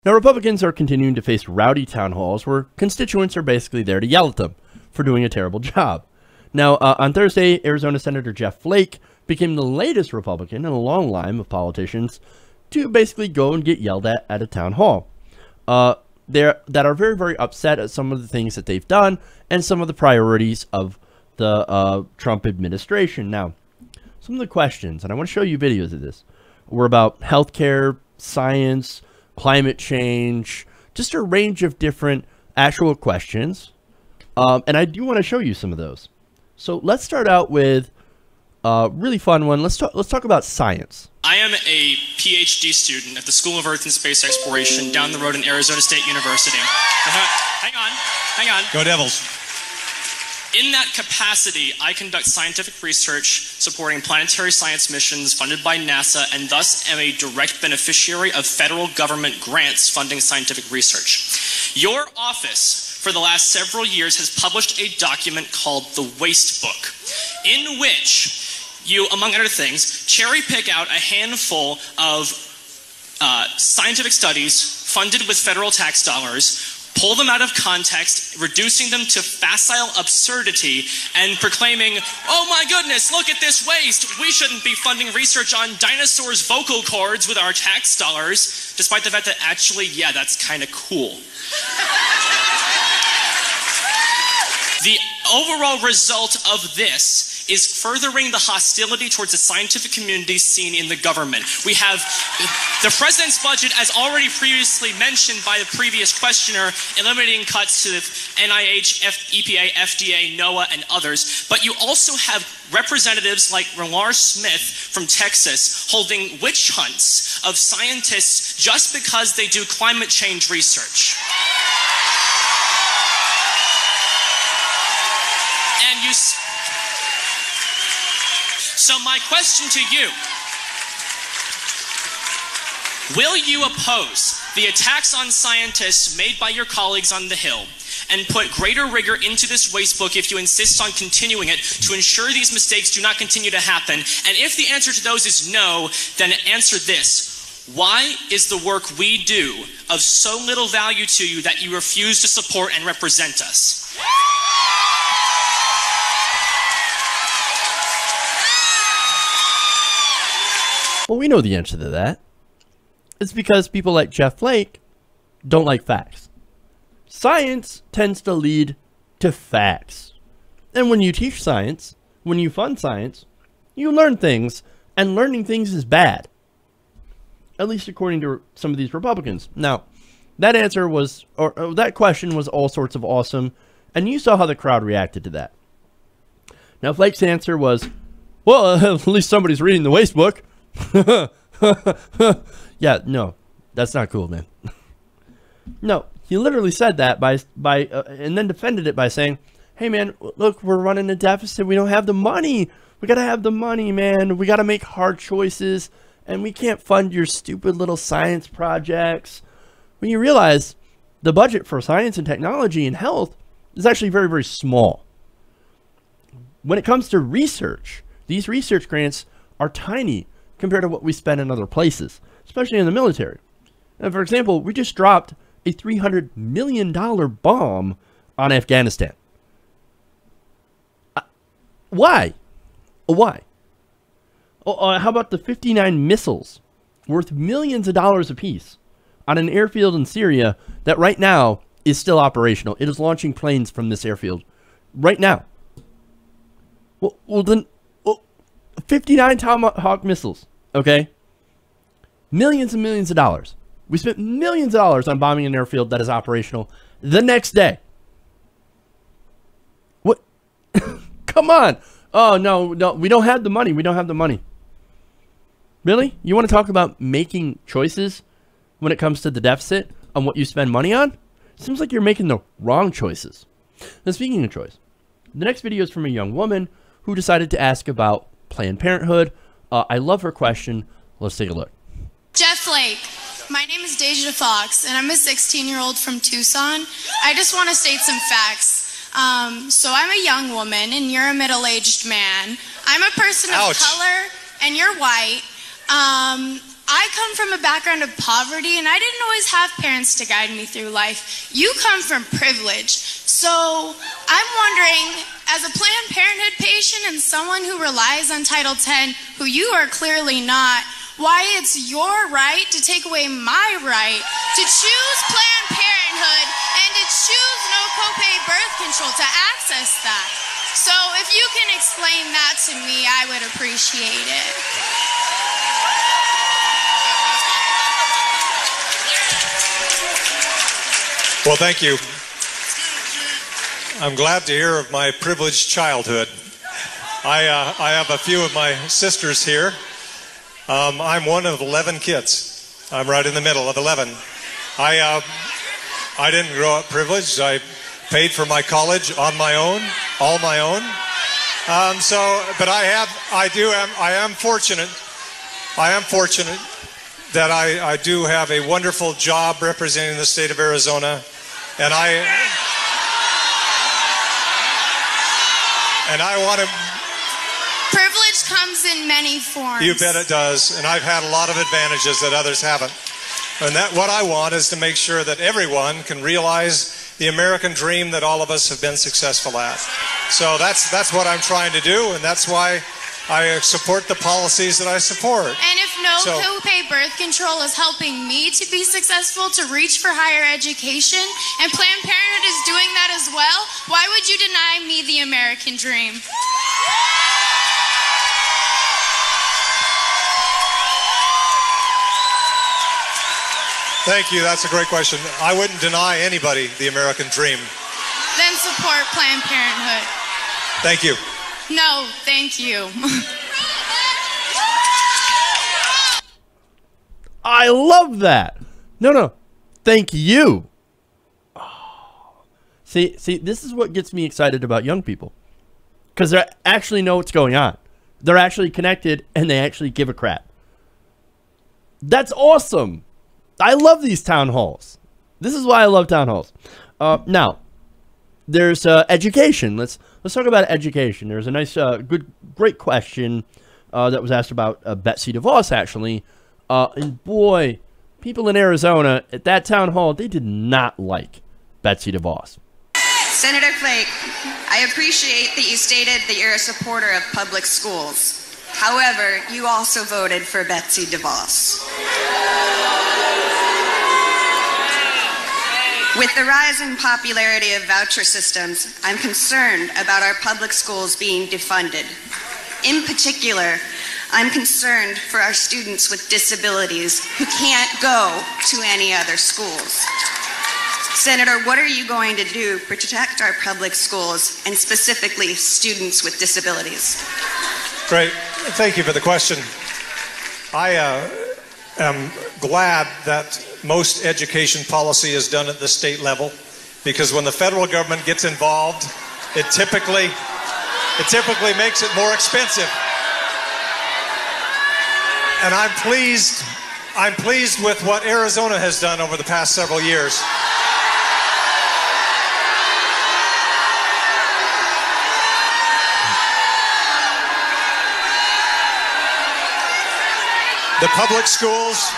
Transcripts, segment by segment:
Now, Republicans are continuing to face rowdy town halls where constituents are basically there to yell at them for doing a terrible job. Now, on Thursday, Arizona Senator Jeff Flake became the latest Republican in a long line of politicians to basically go and get yelled at a town hall. That are very, very upset at some of the things that they've done and some of the priorities of the Trump administration. Now, some of the questions, and I want to show you videos of this, were about healthcare, science, climate change, just a range of different actual questions. And I do want to show you some of those. So let's start out with a really fun one. Let's talk about science. I am a PhD student at the School of Earth and Space Exploration down the road in Arizona State University. Hang on. Go Devils. In that capacity, I conduct scientific research supporting planetary science missions funded by NASA and thus am a direct beneficiary of federal government grants funding scientific research. Your office, for the last several years, has published a document called the Waste Book, in which you, among other things, cherry pick out a handful of scientific studies funded with federal tax dollars, pull them out of context, reducing them to facile absurdity, and proclaiming, oh my goodness, look at this waste. We shouldn't be funding research on dinosaurs' vocal cords with our tax dollars, despite the fact that actually, yeah, that's kind of cool. The overall result of this is furthering the hostility towards the scientific community seen in the government. We have the president's budget, as already previously mentioned by the previous questioner, eliminating cuts to the NIH, EPA, FDA, NOAA, and others. But you also have representatives like Relar Smith from Texas holding witch hunts of scientists just because they do climate change research. And you... So my question to you, will you oppose the attacks on scientists made by your colleagues on the Hill and put greater rigor into this waste book if you insist on continuing it to ensure these mistakes do not continue to happen? And if the answer to those is no, then answer this. Why is the work we do of so little value to you that you refuse to support and represent us? Well, we know the answer to that. It's because people like Jeff Flake don't like facts. Science tends to lead to facts. And when you teach science, when you fund science, you learn things, and learning things is bad. At least according to some of these Republicans. Now, that answer was, or that question was all sorts of awesome, and you saw how the crowd reacted to that. Now, Flake's answer was, well, at least somebody's reading the waste book. Yeah, no, that's not cool, man. No, he literally said that and then defended it by saying, hey, man, look, we're running a deficit. We don't have the money. We got to have the money, man. We got to make hard choices, and we can't fund your stupid little science projects. When you realize the budget for science and technology and health is actually very, very small. When it comes to research, these research grants are tiny compared to what we spend in other places, especially in the military. And for example, we just dropped a $300 million bomb on Afghanistan. Why? Why? How about the 59 missiles worth millions of dollars apiece on an airfield in Syria that right now is still operational? It is launching planes from this airfield right now. Well, then... 59 Tomahawk missiles, okay? Millions and millions of dollars. We spent millions of dollars on bombing an airfield that is operational the next day. What? Come on. Oh, no, we don't have the money. We don't have the money. Really? You want to talk about making choices when it comes to the deficit on what you spend money on? Seems like you're making the wrong choices. Now, speaking of choice, the next video is from a young woman who decided to ask about Planned Parenthood. I love her question. Let's take a look. Jeff Flake. My name is Deja Fox, and I'm a 16-year-old from Tucson. I just want to state some facts. So I'm a young woman, and you're a middle-aged man. I'm a person of color, and you're white. I come from a background of poverty, and I didn't always have parents to guide me through life. You come from privilege. So I'm wondering, as a Planned Parenthood patient and someone who relies on Title X, who you are clearly not, why it's your right to take away my right to choose Planned Parenthood and to choose no copay birth control, to access that. So if you can explain that to me, I would appreciate it. Well, thank you. I'm glad to hear of my privileged childhood. I have a few of my sisters here. I'm one of 11 kids. I'm right in the middle of 11. I didn't grow up privileged. I paid for my college on my own, all my own. But I am fortunate. I am fortunate that I do have a wonderful job representing the state of Arizona, and I want to. Privilege comes in many forms. You bet it does, and I've had a lot of advantages that others haven't. And what I want is to make sure that everyone can realize the American dream that all of us have been successful at. So that's what I'm trying to do, and that's why I support the policies that I support. And if no copay birth control is helping me to be successful, to reach for higher education, and Planned Parenthood is doing that as well, why would you deny me the American dream? Thank you. That's a great question. I wouldn't deny anybody the American dream. Then support Planned Parenthood. Thank you. No, thank you. I love that. No, thank you. Oh. See, this is what gets me excited about young people, because they actually know what's going on. They're actually connected, and they actually give a crap. That's awesome. I love these town halls. This is why I love town halls. Now, there's education. Let's talk about education. There's a nice, great question that was asked about Betsy DeVos, actually. And boy, people in Arizona at that town hall, they did not like Betsy DeVos. Senator Flake, I appreciate that you stated that you're a supporter of public schools. However, you also voted for Betsy DeVos. With the rise in popularity of voucher systems, I'm concerned about our public schools being defunded. In particular, I'm concerned for our students with disabilities who can't go to any other schools. Senator, what are you going to do to protect our public schools and specifically students with disabilities? Great. Thank you for the question. I am glad that most education policy is done at the state level, because when the federal government gets involved, it typically makes it more expensive. And I'm pleased with what Arizona has done over the past several years. The public schools,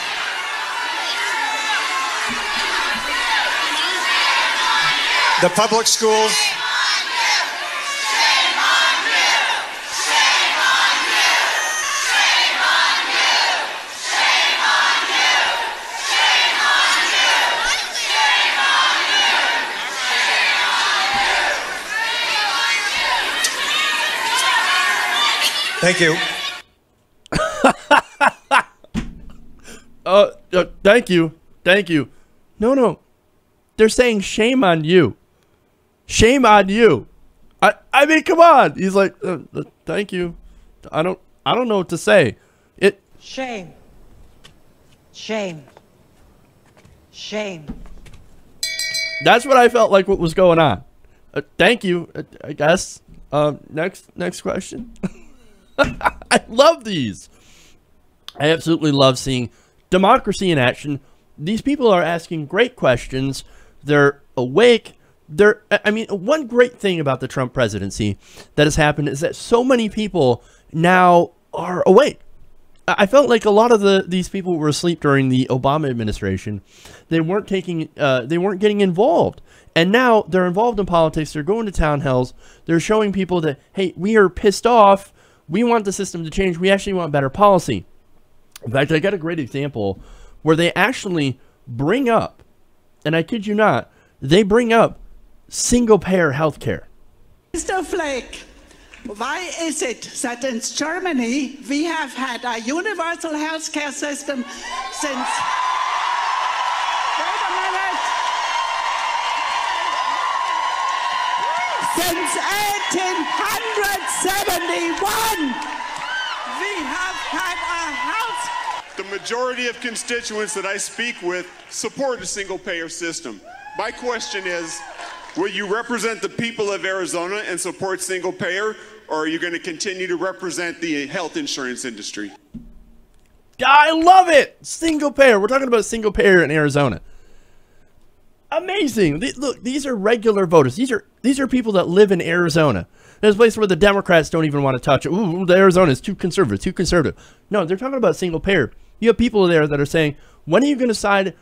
Thank you. Thank you. No. They're saying shame on you. Shame on you. I mean, come on. He's like, thank you. I don't know what to say. Shame. That's what I felt like what was going on. Thank you, I guess. Next question. I love these. I absolutely love seeing democracy in action. These people are asking great questions. They're awake. I mean, one great thing about the Trump presidency that has happened is that so many people now are awake. I felt like a lot of these people were asleep during the Obama administration. They weren't getting involved. And now they're involved in politics. They're going to town halls. They're showing people that, hey, we are pissed off. We want the system to change. We actually want better policy. In fact, I got a great example where they actually bring up, and I kid you not, they bring up single-payer health care. Mr. Flake, why is it that in Germany we have had a universal health care system since... Wait a minute! Since 1871, we have had a health... The majority of constituents that I speak with support a single-payer system. My question is, will you represent the people of Arizona and support single-payer, or are you going to continue to represent the health insurance industry? I love it! Single-payer. We're talking about single-payer in Arizona. Amazing. Look, these are regular voters. These are people that live in Arizona. There's a place where the Democrats don't even want to touch it. Ooh, the Arizona is too conservative, too conservative. No, they're talking about single-payer. You have people there that are saying, when are you going to side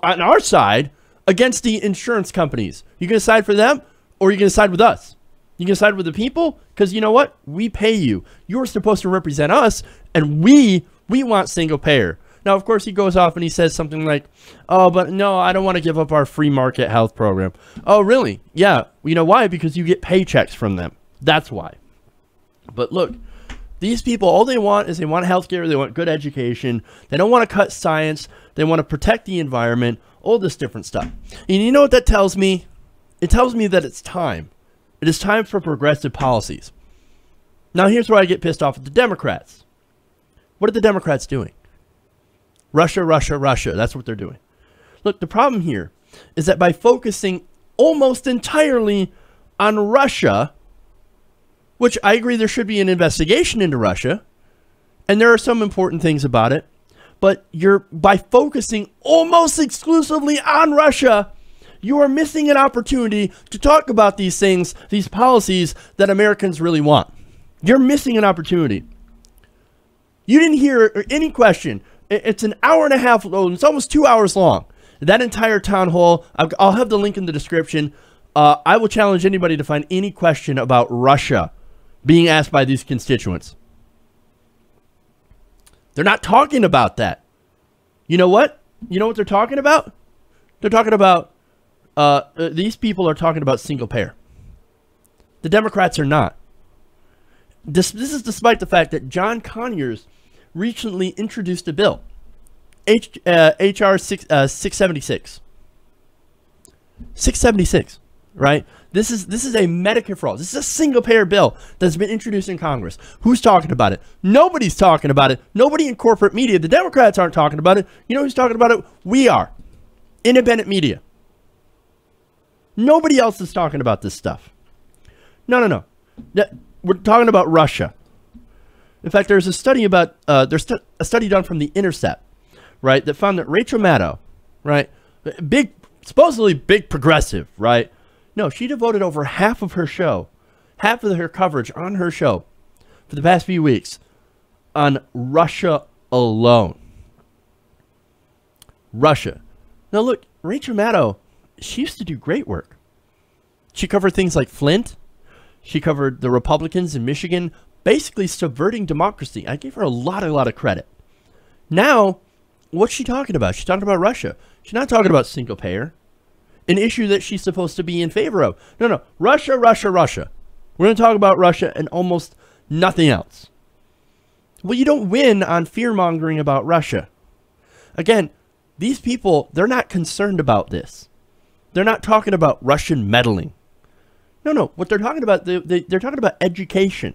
on our side against the insurance companies? You going to side for them, or are you going to side with us? You going to side with the people? Because you know what? We pay you. You're supposed to represent us, and we want single-payer. Now, of course, he goes off and he says something like, oh, but no, I don't want to give up our free market health program. Oh, really? Yeah. You know why? Because you get paychecks from them. That's why. But look, these people, all they want is they want healthcare, they want good education, they don't want to cut science, they want to protect the environment, all this different stuff. And you know what that tells me? It tells me that it's time. It is time for progressive policies. Now here's where I get pissed off at the Democrats. What are the Democrats doing? Russia, Russia, Russia. That's what they're doing. Look, the problem here is that by focusing almost entirely on Russia, which I agree there should be an investigation into Russia, and there are some important things about it, but by focusing almost exclusively on Russia, you are missing an opportunity to talk about these things, these policies that Americans really want. You're missing an opportunity. You didn't hear any question. It's an hour and a half long. It's almost 2 hours long. That entire town hall, I'll have the link in the description. I will challenge anybody to find any question about Russia being asked by these constituents. They're not talking about that. You know what? You know what they're talking about? They're talking about, these people are talking about single payer. The Democrats are not. This is despite the fact that John Conyers recently introduced a bill, H.R. 676. 676, right? This is a Medicare for all. This is a single-payer bill that's been introduced in Congress. Who's talking about it? Nobody's talking about it. Nobody in corporate media. The Democrats aren't talking about it. You know who's talking about it? We are. Independent media. Nobody else is talking about this stuff. No. We're talking about Russia. In fact, there's a study about a study done from The Intercept, right, that found that Rachel Maddow, right, supposedly big progressive, right? No, she devoted over half of her show, half of her coverage on her show for the past few weeks on Russia alone. Russia. Now look, Rachel Maddow, she used to do great work. She covered things like Flint. She covered the Republicans in Michigan, basically subverting democracy. I gave her a lot of credit. Now, what's she talking about? She's talking about Russia. She's not talking about single payer, an issue that she's supposed to be in favor of. No. Russia, Russia, Russia. We're going to talk about Russia and almost nothing else. Well, you don't win on fear-mongering about Russia. Again, these people, they're not concerned about this. They're not talking about Russian meddling. No. What they're talking about, they're talking about education.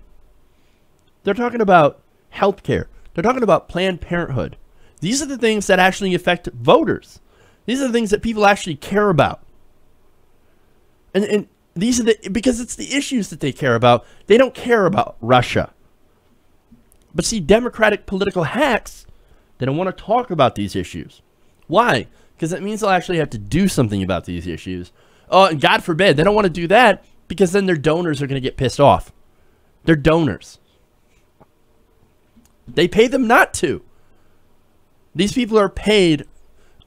They're talking about healthcare. They're talking about Planned Parenthood. These are the things that actually affect voters. These are the things that people actually care about. And these are because it's the issues that they care about. They don't care about Russia. But see, Democratic political hacks, they don't want to talk about these issues. Why? Because that means they'll actually have to do something about these issues. Oh, and God forbid, they don't want to do that because then their donors are going to get pissed off. Their donors. They pay them not to. These people are paid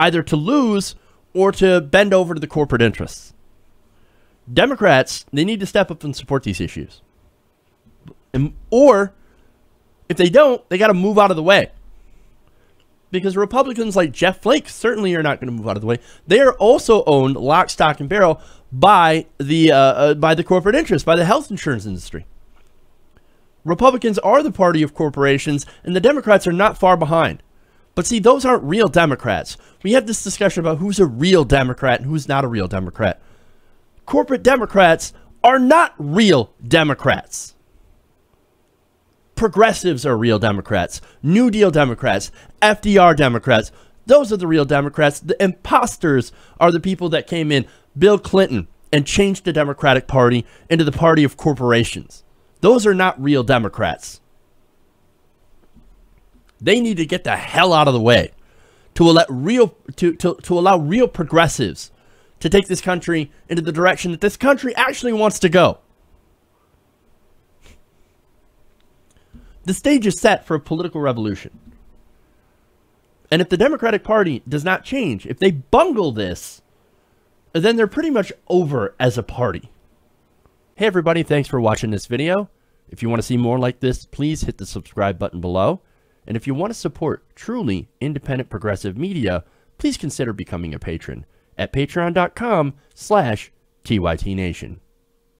either to lose or to bend over to the corporate interests. Democrats, they need to step up and support these issues. Or, if they don't, they got to move out of the way. Because Republicans like Jeff Flake certainly are not going to move out of the way. They are also owned lock, stock, and barrel by the corporate interests, by the health insurance industry. Republicans are the party of corporations, and the Democrats are not far behind. But see, those aren't real Democrats. We have this discussion about who's a real Democrat and who's not a real Democrat. Corporate Democrats are not real Democrats. Progressives are real Democrats. New Deal Democrats. FDR Democrats. Those are the real Democrats. The imposters are the people that came in, Bill Clinton, and changed the Democratic Party into the party of corporations. Those are not real Democrats. They need to get the hell out of the way to allow real progressives to take this country into the direction that this country actually wants to go. The stage is set for a political revolution. And if the Democratic Party does not change, if they bungle this, then they're pretty much over as a party. Hey everybody, thanks for watching this video. If you want to see more like this, please hit the subscribe button below. And if you want to support truly independent progressive media, please consider becoming a patron at patreon.com/TYTNation.